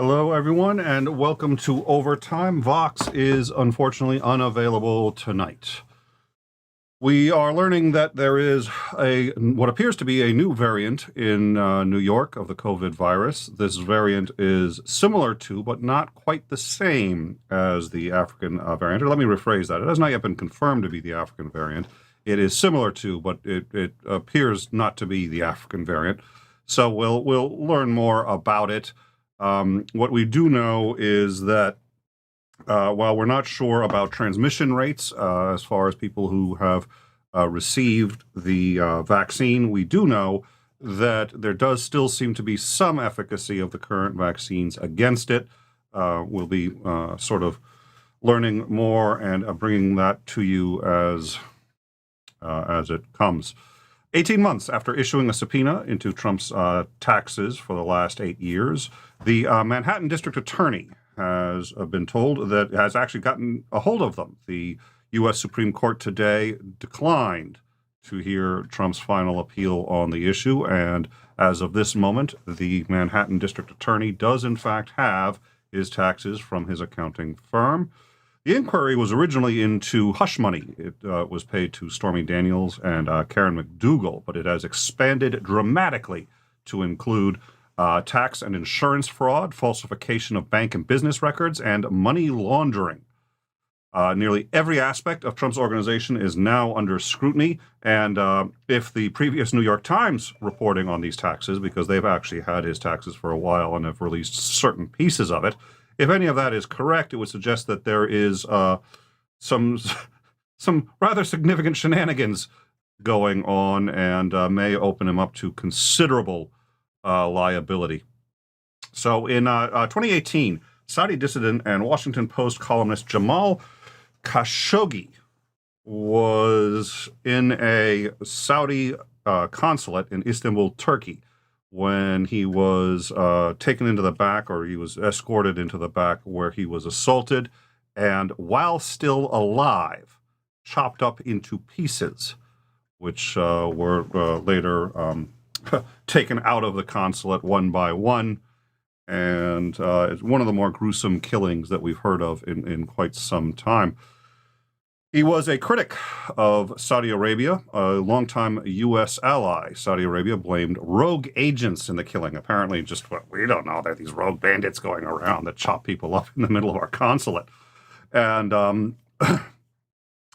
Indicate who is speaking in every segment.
Speaker 1: Hello, everyone, and welcome to Overtime. Vox is unfortunately unavailable tonight. We are learning that there is what appears to be a new variant in New York of the COVID virus. This variant is similar to, but not quite the same as the African variant. Or let me rephrase that. It has not yet been confirmed to be the African variant. It is similar to, but it appears not to be the African variant. So we'll learn more about it. What we do know is that while we're not sure about transmission rates as far as people who have received the vaccine, we do know that there does still seem to be some efficacy of the current vaccines against it. We'll be sort of learning more and bringing that to you as it comes. 18 months after issuing a subpoena into Trump's taxes for the last 8 years, the Manhattan District Attorney has been told that has actually gotten a hold of them. The U.S. Supreme Court today declined to hear Trump's final appeal on the issue, and as of this moment, the Manhattan District Attorney does in fact have his taxes from his accounting firm. The inquiry was originally into hush money. It was paid to Stormy Daniels and Karen McDougal, but it has expanded dramatically to include tax and insurance fraud, falsification of bank and business records, and money laundering. Nearly every aspect of Trump's organization is now under scrutiny, and if the previous New York Times reporting on these taxes, because they've actually had his taxes for a while and have released certain pieces of it, if any of that is correct, it would suggest that there is some rather significant shenanigans going on and may open him up to considerable liability. So in 2018, Saudi dissident and Washington Post columnist Jamal Khashoggi was in a Saudi consulate in Istanbul, Turkey, when he was taken into the back, or he was escorted into the back, where he was assaulted and, while still alive, chopped up into pieces, which were later taken out of the consulate one by one. And it's one of the more gruesome killings that we've heard of in quite some time. He was a critic of Saudi Arabia, a longtime U.S. ally. Saudi Arabia blamed rogue agents in the killing. Apparently, we don't know. There are these rogue bandits going around that chop people up in the middle of our consulate. And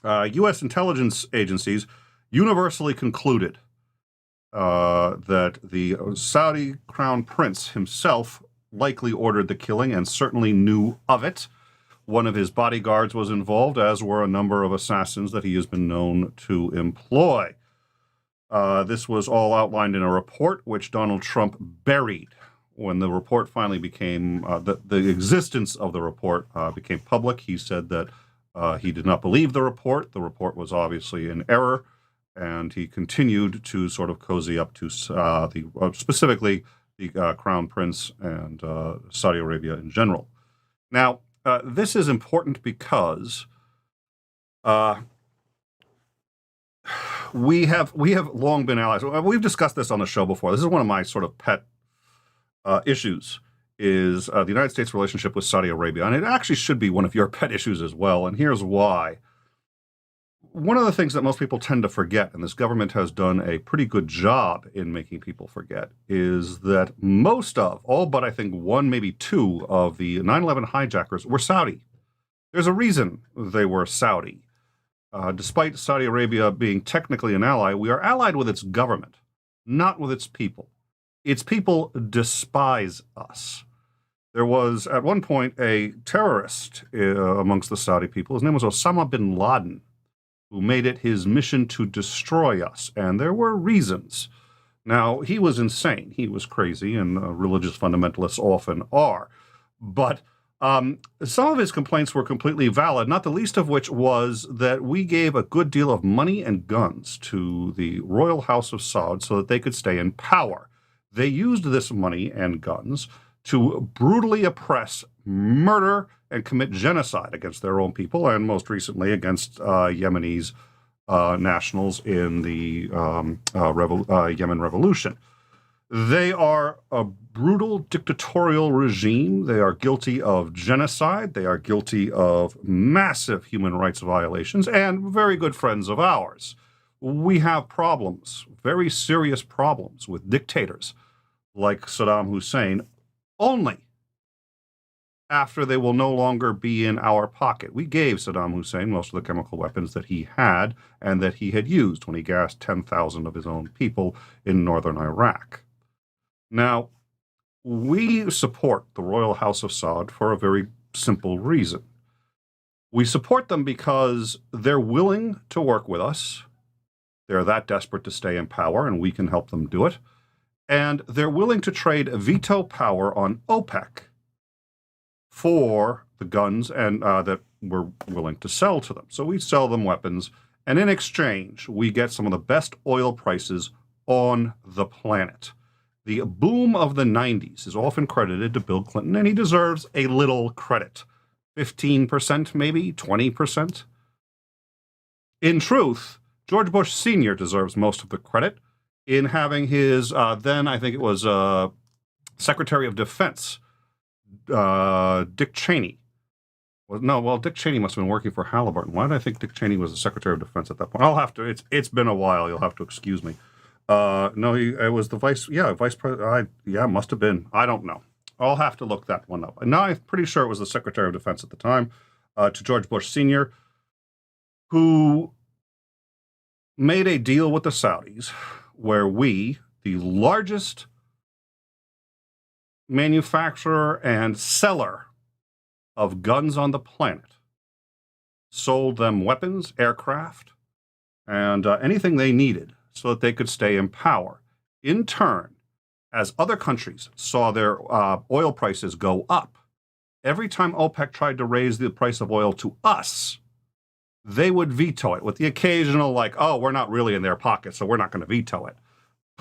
Speaker 1: U.S. intelligence agencies universally concluded that the Saudi crown prince himself likely ordered the killing and certainly knew of it. One of his bodyguards was involved, as were a number of assassins that he has been known to employ. This was all outlined in a report which Donald Trump buried. When the report finally became, the existence of the report became public, he said that he did not believe the report. The report was obviously in error, and he continued to sort of cozy up to specifically the Crown Prince and Saudi Arabia in general. Now, this is important because we have long been allies. We've discussed this on the show before. This is one of my sort of pet issues, is the United States' relationship with Saudi Arabia. And it actually should be one of your pet issues as well, and here's why. One of the things that most people tend to forget, and this government has done a pretty good job in making people forget, is that most of, all but I think one, maybe two, of the 9/11 hijackers were Saudi. There's a reason they were Saudi. Despite Saudi Arabia being technically an ally, we are allied with its government, not with its people. Its people despise us. There was, at one point, a terrorist amongst the Saudi people. His name was Osama bin Laden, who made it his mission to destroy us. And there were reasons. Now, he was insane. He was crazy, and religious fundamentalists often are. But some of his complaints were completely valid, not the least of which was that we gave a good deal of money and guns to the royal house of Saud so that they could stay in power. They used this money and guns to brutally oppress, murder, and commit genocide against their own people, and most recently against Yemenis nationals in the Yemen Revolution. They are a brutal dictatorial regime. They are guilty of genocide. They are guilty of massive human rights violations and very good friends of ours. We have problems, very serious problems with dictators like Saddam Hussein only after they will no longer be in our pocket. We gave Saddam Hussein most of the chemical weapons that he had and that he had used when he gassed 10,000 of his own people in northern Iraq. Now, we support the Royal House of Saud for a very simple reason. We support them because they're willing to work with us. They're that desperate to stay in power, and we can help them do it. And they're willing to trade veto power on OPEC for the guns and that we're willing to sell to them. So we sell them weapons, and in exchange, we get some of the best oil prices on the planet. The boom of the 90s is often credited to Bill Clinton, and he deserves a little credit. 15%, maybe 20%. In truth, George Bush Sr. deserves most of the credit in having his, then I think it was Secretary of Defense, Dick Cheney. Dick Cheney must have been working for Halliburton. Why did I think Dick Cheney was the Secretary of Defense at that point? I'll have to, it's been a while. You'll have to excuse me. No, it was the vice president. Must have been. I don't know. I'll have to look that one up. And now I'm pretty sure it was the Secretary of Defense at the time, to George Bush Sr., who made a deal with the Saudis where we, the largest manufacturer and seller of guns on the planet, sold them weapons, aircraft, and anything they needed so that they could stay in power. In turn, as other countries saw their oil prices go up, every time OPEC tried to raise the price of oil to us, they would veto it with the occasional, like, oh, we're not really in their pocket, so we're not going to veto it.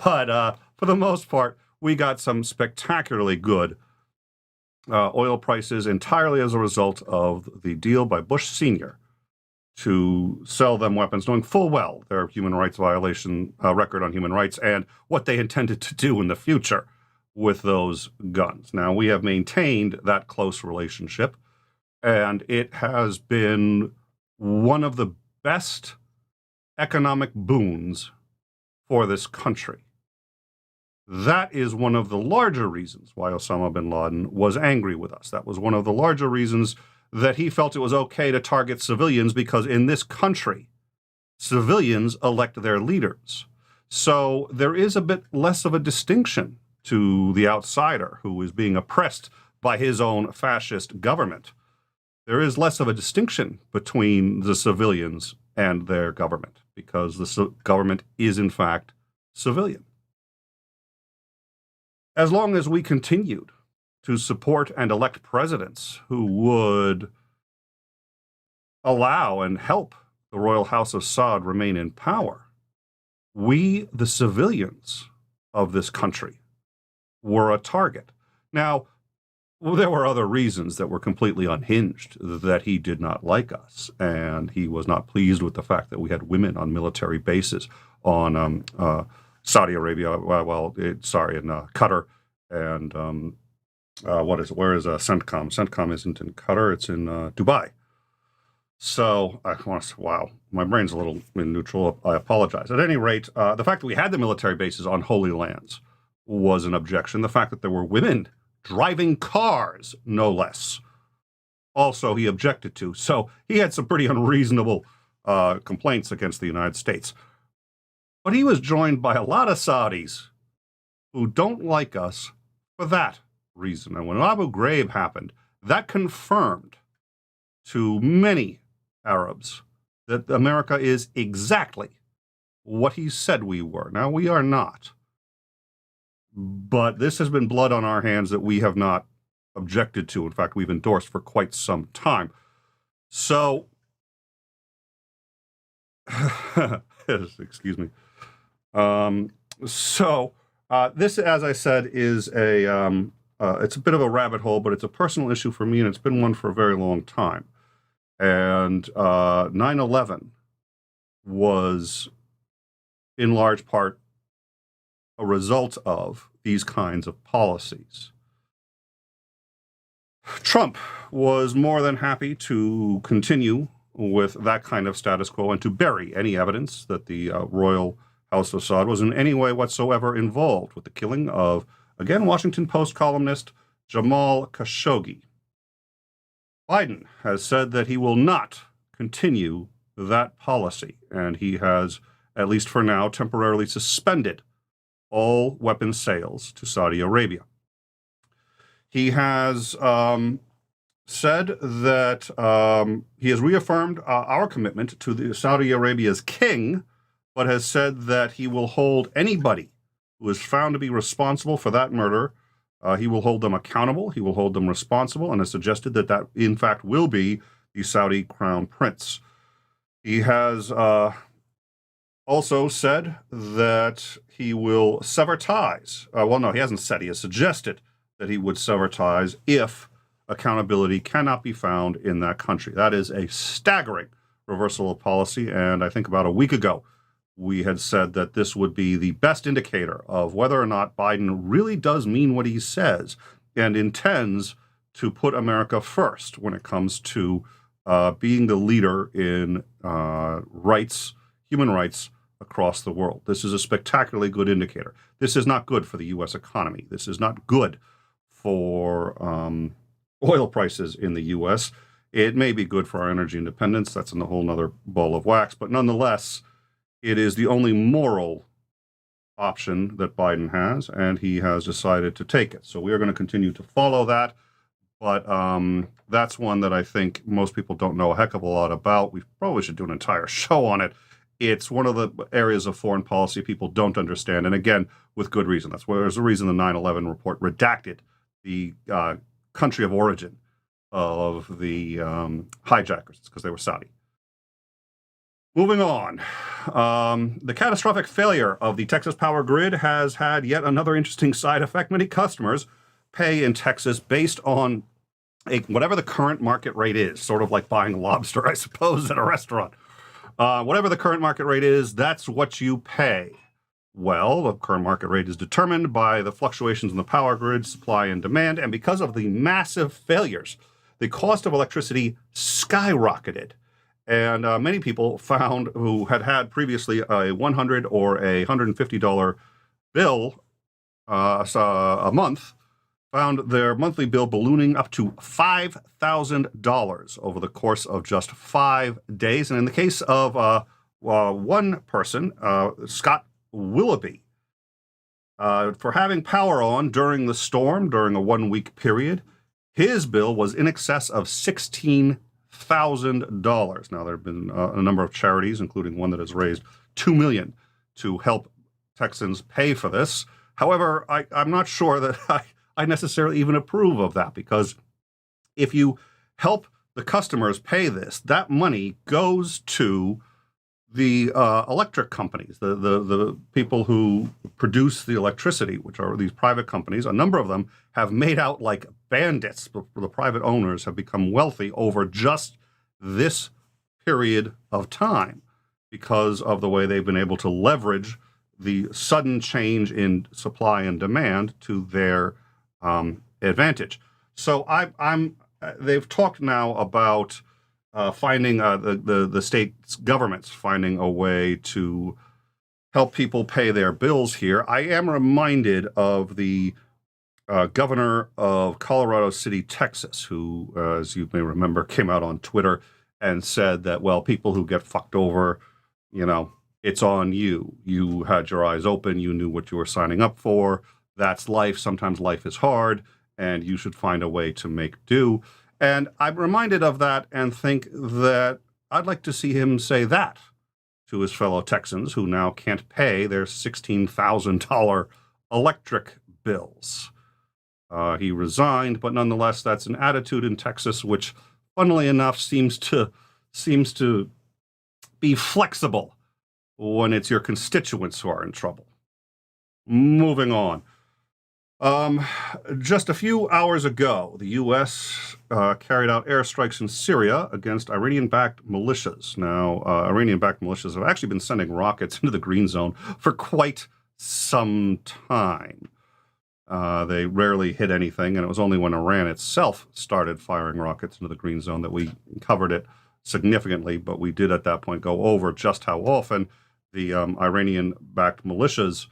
Speaker 1: But for the most part, we got some spectacularly good oil prices entirely as a result of the deal by Bush Sr. to sell them weapons, knowing full well their human rights violation record on human rights and what they intended to do in the future with those guns. Now, we have maintained that close relationship, and it has been one of the best economic boons for this country. That is one of the larger reasons why Osama bin Laden was angry with us. That was one of the larger reasons that he felt it was okay to target civilians, because in this country, civilians elect their leaders. So there is a bit less of a distinction to the outsider who is being oppressed by his own fascist government. There is less of a distinction between the civilians and their government, because the government is, in fact, civilian. As long as we continued to support and elect presidents who would allow and help the Royal House of Saud remain in power, we, the civilians of this country, were a target. Now, there were other reasons that were completely unhinged that he did not like us, and he was not pleased with the fact that we had women on military bases on Saudi Arabia, in Qatar, and where is CENTCOM? CENTCOM isn't in Qatar, it's in Dubai. So, wow, my brain's a little in neutral, I apologize. At any rate, the fact that we had the military bases on holy lands was an objection. The fact that there were women driving cars, no less, also he objected to. So he had some pretty unreasonable complaints against the United States. But he was joined by a lot of Saudis who don't like us for that reason. And when Abu Ghraib happened, that confirmed to many Arabs that America is exactly what he said we were. Now, we are not. But this has been blood on our hands that we have not objected to. In fact, we've endorsed for quite some time. So, excuse me. This, as I said, is it's a bit of a rabbit hole, but it's a personal issue for me, and it's been one for a very long time. And 9/11 was, in large part, a result of these kinds of policies. Trump was more than happy to continue with that kind of status quo and to bury any evidence that the royal House of Saud was in any way whatsoever involved with the killing of, again, Washington Post columnist Jamal Khashoggi. Biden has said that he will not continue that policy, and he has, at least for now, temporarily suspended all weapons sales to Saudi Arabia. He has said that he has reaffirmed our commitment to Saudi Arabia's king, but has said that he will hold anybody who is found to be responsible for that murder. He will hold them accountable. He will hold them responsible, and has suggested that that, in fact, will be the Saudi crown prince. He has also said that he will sever ties. Well, no, he hasn't said. He has suggested that he would sever ties if accountability cannot be found in that country. That is a staggering reversal of policy, and I think about a week ago, we had said that this would be the best indicator of whether or not Biden really does mean what he says and intends to put America first when it comes to being the leader in rights, human rights across the world. This is a spectacularly good indicator. This is not good for the U.S. economy. This is not good for oil prices in the U.S. It may be good for our energy independence. That's in a whole nother ball of wax. But nonetheless, it is the only moral option that Biden has, and he has decided to take it. So we are going to continue to follow that. But that's one that I think most people don't know a heck of a lot about. We probably should do an entire show on it. It's one of the areas of foreign policy people don't understand. And again, with good reason. That's where there's a reason the 9/11 report redacted the country of origin of the hijackers. It's because they were Saudi. Moving on, the catastrophic failure of the Texas power grid has had yet another interesting side effect. Many customers pay in Texas based on whatever the current market rate is, sort of like buying lobster, I suppose, at a restaurant. Whatever the current market rate is, that's what you pay. Well, the current market rate is determined by the fluctuations in the power grid, supply and demand, and because of the massive failures, the cost of electricity skyrocketed. And many people found who had previously a $100 or a $150 bill a month, found their monthly bill ballooning up to $5,000 over the course of just 5 days. And in the case of one person, Scott Willoughby, for having power on during the storm, during a 1 week period, his bill was in excess of $16,000. Now, there have been a number of charities, including one that has raised $2 million to help Texans pay for this. However, I'm not sure that I necessarily even approve of that, because if you help the customers pay this, that money goes to the electric companies, the people who produce the electricity, which are these private companies. A number of them have made out like bandits. The private owners have become wealthy over just this period of time because of the way they've been able to leverage the sudden change in supply and demand to their advantage. So they've talked now about finding the state governments finding a way to help people pay their bills here. I am reminded of the governor of Colorado City, Texas, who, as you may remember, came out on Twitter and said that, well, people who get fucked over, it's on you. You had your eyes open. You knew what you were signing up for. That's life. Sometimes life is hard, and you should find a way to make do. And I'm reminded of that and think that I'd like to see him say that to his fellow Texans who now can't pay their $16,000 electric bills. He resigned, but nonetheless, that's an attitude in Texas which, funnily enough, seems to be flexible when it's your constituents who are in trouble. Moving on. Just a few hours ago, the U.S. Carried out airstrikes in Syria against Iranian-backed militias. Now, Iranian-backed militias have actually been sending rockets into the green zone for quite some time. They rarely hit anything, and it was only when Iran itself started firing rockets into the green zone that we covered it significantly, but we did at that point go over just how often the Iranian-backed militias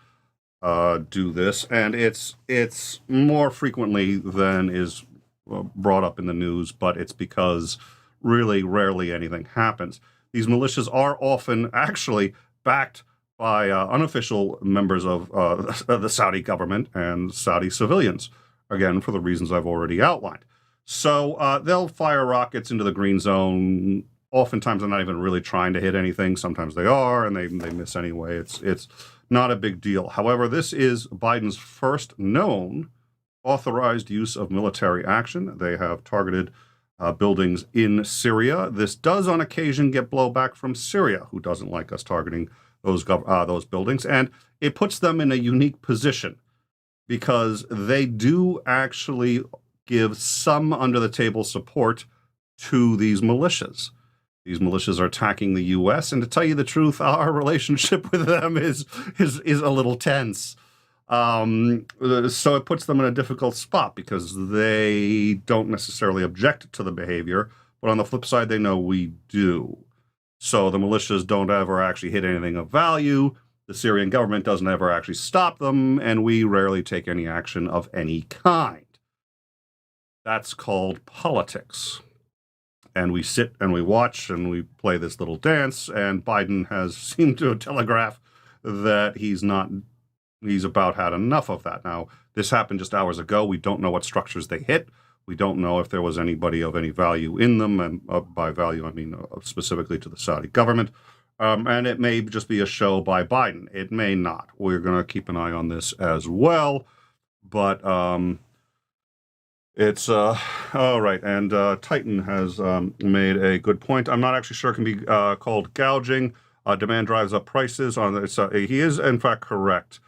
Speaker 1: do this, and it's more frequently than is brought up in the news, but it's because really rarely anything happens. These militias are often actually backed by unofficial members of the Saudi government and Saudi civilians, again, for the reasons I've already outlined. So they'll fire rockets into the green zone. Oftentimes, they're not even really trying to hit anything. Sometimes they are, and they miss anyway. It's not a big deal. However, this is Biden's first known authorized use of military action. They have targeted buildings in Syria. This does on occasion get blowback from Syria, who doesn't like us targeting those buildings, and it puts them in a unique position because they do actually give some under-the-table support to these militias. These militias are attacking the U.S., and to tell you the truth, our relationship with them is a little tense. So it puts them in a difficult spot because they don't necessarily object to the behavior, but on the flip side, they know we do. So the militias don't ever actually hit anything of value. The Syrian government doesn't ever actually stop them, and we rarely take any action of any kind. That's called politics. And we sit and we watch and we play this little dance, and Biden has seemed to telegraph that he's about had enough of that. Now, this happened just hours ago. We don't know what structures they hit. We don't know if there was anybody of any value in them, and by value I mean specifically to the Saudi government. And it may just be a show by Biden. It may not. We're going to keep an eye on this as well. But it's all right. And Titan has made a good point. I'm not actually sure it can be called gouging. Demand drives up prices. He is, in fact, correct.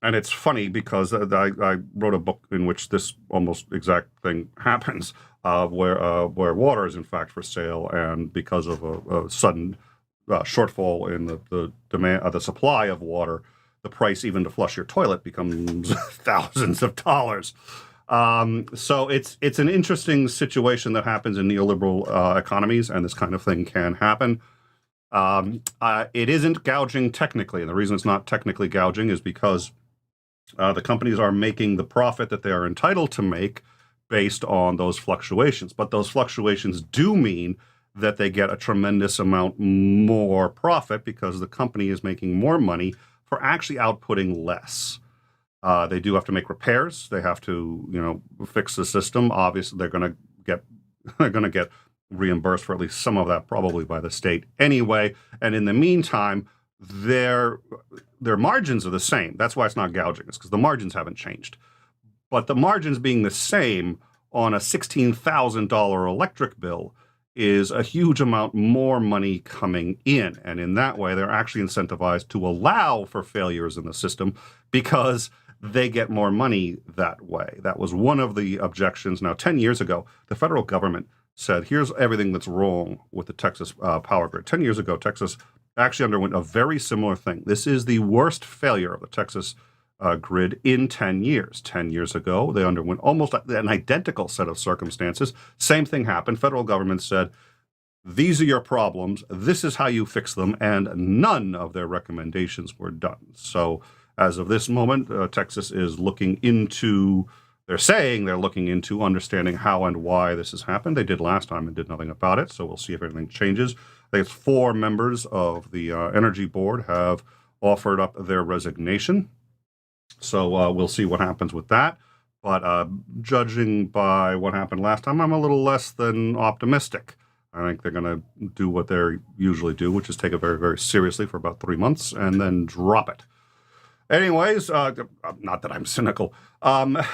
Speaker 1: And it's funny because I wrote a book in which this almost exact thing happens, where water is in fact for sale, and because of a sudden shortfall in the demand, the supply of water, the price even to flush your toilet becomes thousands of dollars. So it's an interesting situation that happens in neoliberal economies, and this kind of thing can happen. It isn't gouging technically, and the reason it's not technically gouging is because the companies are making the profit that they are entitled to make based on those fluctuations. But those fluctuations do mean that they get a tremendous amount more profit because the company is making more money for actually outputting less. They do have to make repairs. They have to, fix the system. Obviously, they're going to get reimbursed for at least some of that, probably by the state anyway. And in the meantime, their margins are the same. That's why it's not gouging. It's because the margins haven't changed. But the margins being the same on a $16,000 electric bill is a huge amount more money coming in. And in that way, they're actually incentivized to allow for failures in the system because they get more money that way. That was one of the objections. Now, 10 years ago, the federal government said, here's everything that's wrong with the Texas power grid. 10 years ago, Texas actually underwent a very similar thing. This is the worst failure of the Texas grid in 10 years. 10 years ago, they underwent almost an identical set of circumstances. Same thing happened. Federal government said, these are your problems. This is how you fix them. And none of their recommendations were done. So as of this moment, Texas is looking into, they're saying they're looking into understanding how and why this has happened. They did last time and did nothing about it. So we'll see if anything changes. I think it's 4 members of the Energy Board have offered up their resignation. So we'll see what happens with that. But judging by what happened last time, I'm a little less than optimistic. I think they're going to do what they usually do, which is take it very, very seriously for about 3 months and then drop it. Anyways, not that I'm cynical. And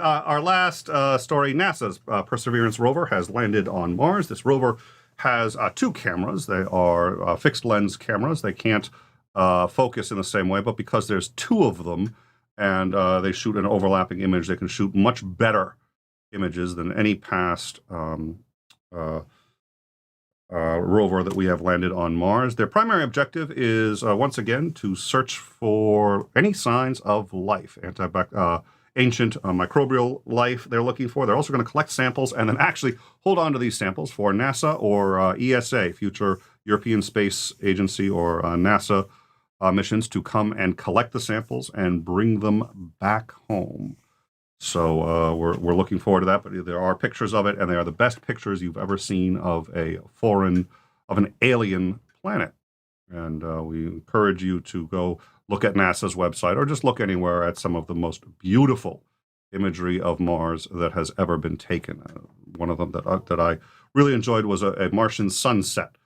Speaker 1: our last story, NASA's Perseverance rover has landed on Mars. This rover has 2 cameras. They are fixed lens cameras. They can't focus in the same way, but because there's 2 of them and they shoot an overlapping image, they can shoot much better images than any past rover that we have landed on Mars. Their primary objective is, once again, to search for any signs of life, ancient microbial life they're looking for. They're also going to collect samples and then actually hold on to these samples for NASA or ESA, future European Space Agency, or NASA missions, to come and collect the samples and bring them back home. So we're looking forward to that, but there are pictures of it, and they are the best pictures you've ever seen of an alien planet. And we encourage you to go look at NASA's website, or just look anywhere at some of the most beautiful imagery of Mars that has ever been taken. One of them that I really enjoyed was a Martian sunset.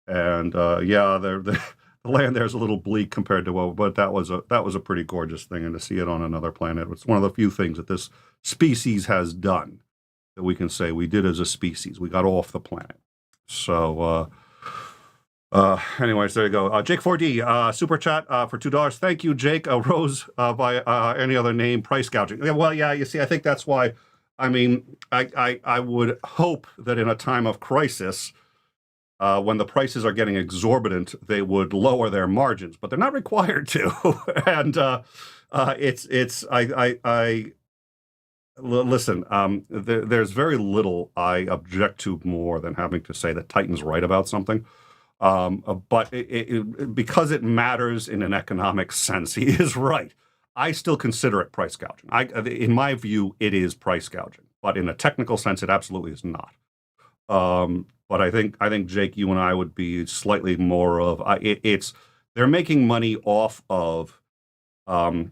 Speaker 1: And the land there is a little bleak compared to but that was a pretty gorgeous thing, and to see it on another planet, it's one of the few things that this species has done that we can say we did as a species. We got off the planet. So anyways, there you go. Jake 4D, super chat for $2. Thank you, Jake. Rose by any other name, price gouging. Yeah, well, yeah, you see, I think that's why. I mean, I would hope that in a time of crisis, when the prices are getting exorbitant, they would lower their margins, but they're not required to. And listen, there's very little I object to more than having to say that Titan's right about something. But because it matters in an economic sense, he is right. I still consider it price gouging. In my view, it is price gouging, but in a technical sense, it absolutely is not. But I think Jake, you and I would be slightly more of they're making money off of the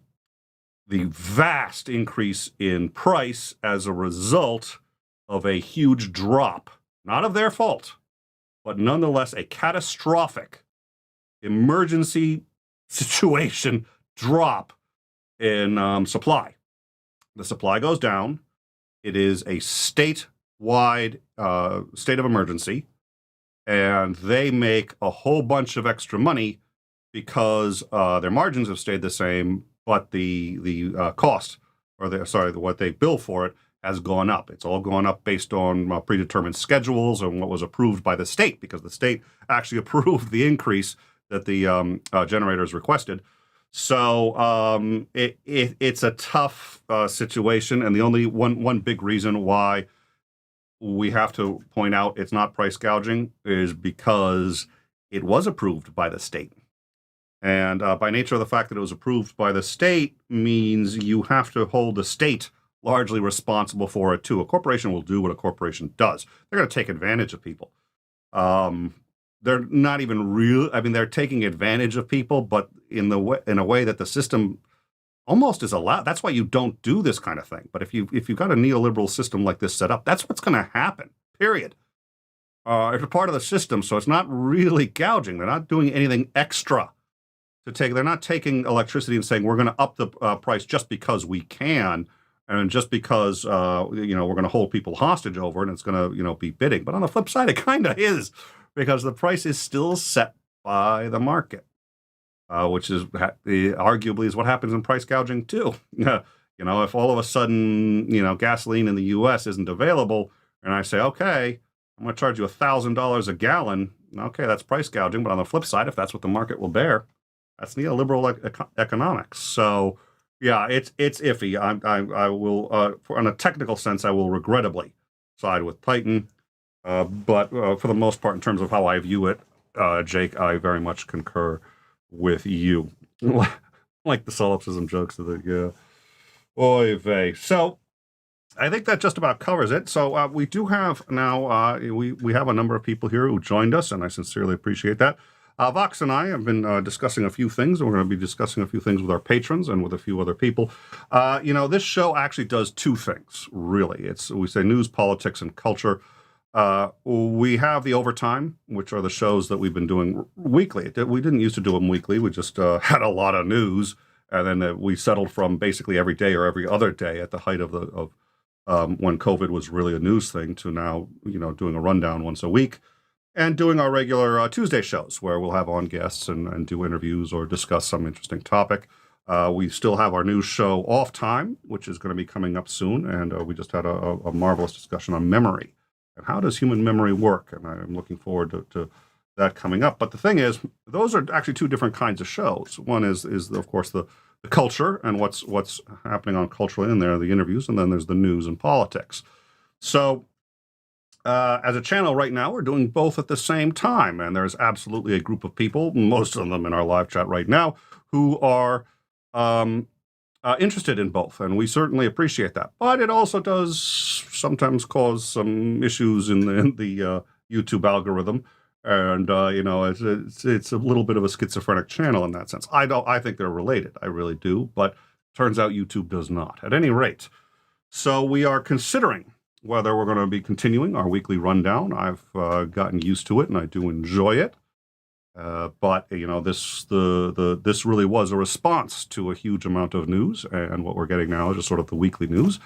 Speaker 1: vast increase in price as a result of a huge drop, not of their fault, but nonetheless a catastrophic emergency situation drop in supply. The supply goes down. It is a statewide state of emergency, and they make a whole bunch of extra money because their margins have stayed the same, but the cost, or what they bill for it, has gone up. It's all gone up based on predetermined schedules and what was approved by the state, because the state actually approved the increase that the generators requested. So it's a tough situation, and the only one big reason why we have to point out it's not price gouging is because it was approved by the state. And by nature of the fact that it was approved by the state means you have to hold the state largely responsible for it too. A corporation will do what a corporation does. They're going to take advantage of people. They're not even real. I mean, they're taking advantage of people, but in a way that the system almost is allowed. That's why you don't do this kind of thing. But if you've got a neoliberal system like this set up, that's what's going to happen. Period. It's a part of the system, so it's not really gouging. They're not doing anything extra to take. They're not taking electricity and saying we're going to up the price just because we can, and just because we're going to hold people hostage over it, and it's going to be bidding. But on the flip side, it kind of is, because the price is still set by the market. Which is arguably is what happens in price gouging too. If all of a sudden, gasoline in the U.S. isn't available, and I say, okay, I'm going to charge you $1,000 a gallon. Okay, that's price gouging. But on the flip side, if that's what the market will bear, that's neoliberal economics. So, yeah, it's iffy. I will, on a technical sense, I will regrettably side with Titan. But for the most part, in terms of how I view it, Jake, I very much concur with you. Like the solipsism jokes of yeah. Oy vey. So I think that just about covers it. So we do have now, we have a number of people here who joined us, and I sincerely appreciate that. Vox and I have been discussing a few things, and we're going to be discussing a few things with our patrons and with a few other people. This show actually does two things, really. We say news, politics, and culture. We have the Overtime, which are the shows that we've been doing weekly. We didn't used to do them weekly. We just had a lot of news, and then we settled from basically every day or every other day at the height of when COVID was really a news thing to now, doing a rundown once a week and doing our regular Tuesday shows where we'll have on guests and do interviews or discuss some interesting topic. We still have our new show Off Time, which is going to be coming up soon, and we just had a marvelous discussion on memory And how does human memory work? And I'm looking forward to that coming up. But the thing is, those are actually two different kinds of shows. One is of course, the culture and what's happening on culturally in there, the interviews, and then there's the news and politics. So as a channel right now, we're doing both at the same time. And there's absolutely a group of people, most of them in our live chat right now, who are interested in both. And we certainly appreciate that. But it also does sometimes cause some issues in the YouTube algorithm. And, it's a little bit of a schizophrenic channel in that sense. I think they're related. I really do. But turns out YouTube does not. At any rate, so we are considering whether we're going to be continuing our weekly rundown. I've gotten used to it, and I do enjoy it. But this really was a response to a huge amount of news, and what we're getting now is just sort of the weekly news.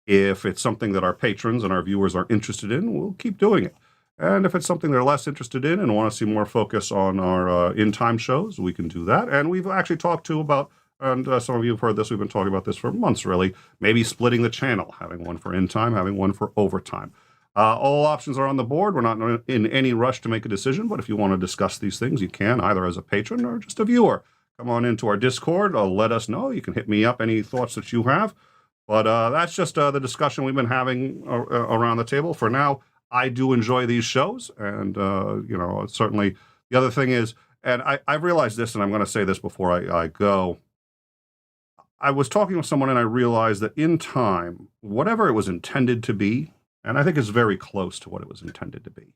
Speaker 1: If it's something that our patrons and our viewers are interested in, we'll keep doing it. And if it's something they're less interested in and want to see more focus on our in-time shows, we can do that. And we've actually talked about, and some of you have heard this, we've been talking about this for months, really, maybe splitting the channel, having one for in-time, having one for overtime. All options are on the board. We're not in any rush to make a decision, but if you want to discuss these things, you can, either as a patron or just a viewer. Come on into our Discord. Let us know. You can hit me up, any thoughts that you have. But that's just the discussion we've been having around the table. For now, I do enjoy these shows, and certainly the other thing is, and I've realized this, and I'm going to say this before I go. I was talking with someone, and I realized that in time, whatever it was intended to be, and I think it's very close to what it was intended to be,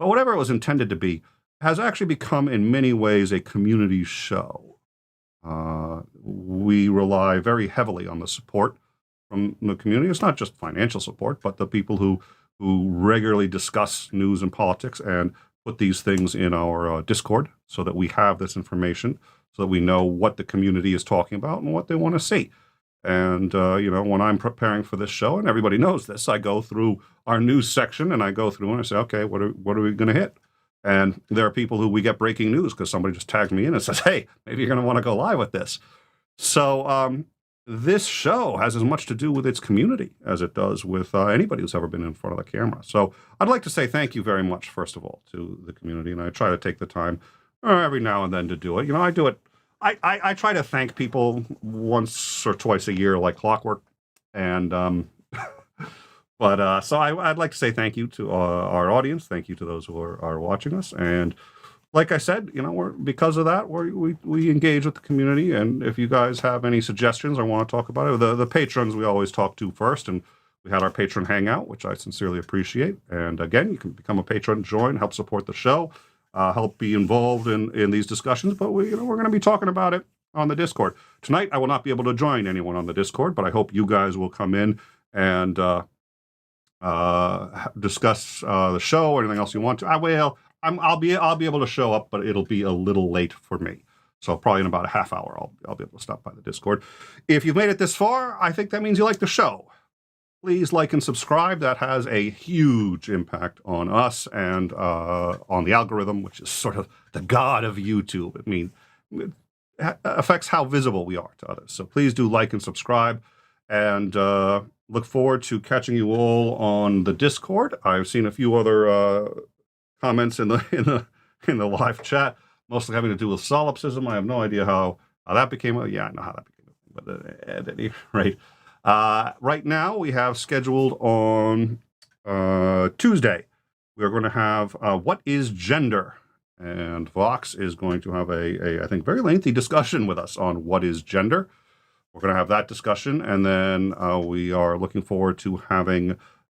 Speaker 1: but whatever it was intended to be has actually become in many ways a community show. We rely very heavily on the support from the community. It's not just financial support, but the people who regularly discuss news and politics and put these things in our Discord so that we have this information, so that we know what the community is talking about and what they want to see. And, when I'm preparing for this show, and everybody knows this, I go through our news section and I go through and I say, okay, what are we going to hit? And there are people who we get breaking news because somebody just tagged me in and says, hey, maybe you're going to want to go live with this. So this show has as much to do with its community as it does with anybody who's ever been in front of the camera. So I'd like to say thank you very much, first of all, to the community. And I try to take the time every now and then to do it. I do it. I try to thank people once or twice a year like clockwork. And so I'd like to say thank you to our audience. Thank you to those who are watching us. And like I said, because of that, we engage with the community. And if you guys have any suggestions or want to talk about it, the patrons we always talk to first. And we had our patron hangout, which I sincerely appreciate. And again, you can become a patron, join, help support the show, help be involved in these discussions. But we're going to be talking about it on the Discord. Tonight, I will not be able to join anyone on the Discord, but I hope you guys will come in and discuss the show or anything else you want to. I'll be able to show up, but it'll be a little late for me. So probably in about a half hour, I'll be able to stop by the Discord. If you've made it this far, I think that means you like the show. Please like and subscribe. That has a huge impact on us and on the algorithm, which is sort of the god of YouTube. It affects how visible we are to others. So please do like and subscribe, and look forward to catching you all on the Discord. I've seen a few other comments in the live chat, mostly having to do with solipsism. I have no idea how that became. I know how that became a thing, but at any rate, right now we have scheduled on Tuesday. We're going to have What is Gender? And Vox is going to have a I think, very lengthy discussion with us on what is gender. We're going to have that discussion, and then we are looking forward to having